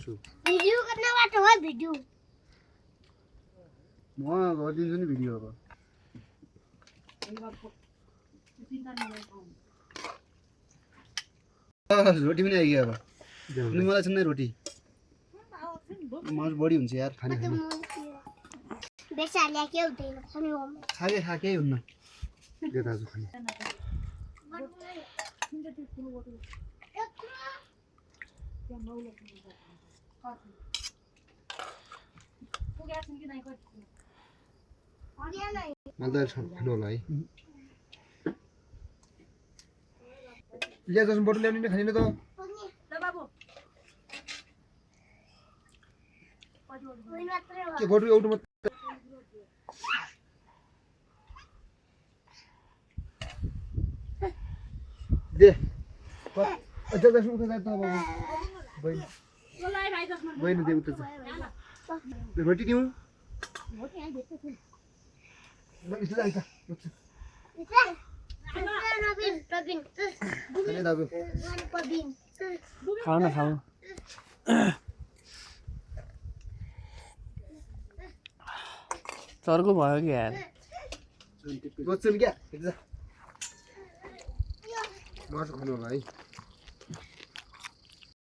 गर्छु भिडियो गर्नबाट हो भिडियो म गरिदिन्छु नि भिडियो अब रोटी पनि आइगयो अब अनि मलाई छ नि रोटी मासु बढी हुन्छ यार खाने खाने बेसाले के हुँदैन खानु खाके हुन्न दे दाजु खाने मलाई त खानु होला है ल्या जसमा बटु ल्याउने खाने त के बटु एउटा मात्र दे अच्छा दस उठा जाता बाबू बहिनी दे उठा रोटी दिउँ इसले आइता खाऊ न खाऊ चर्को भयो कि यार बच्चन क्या मासु खानु होला है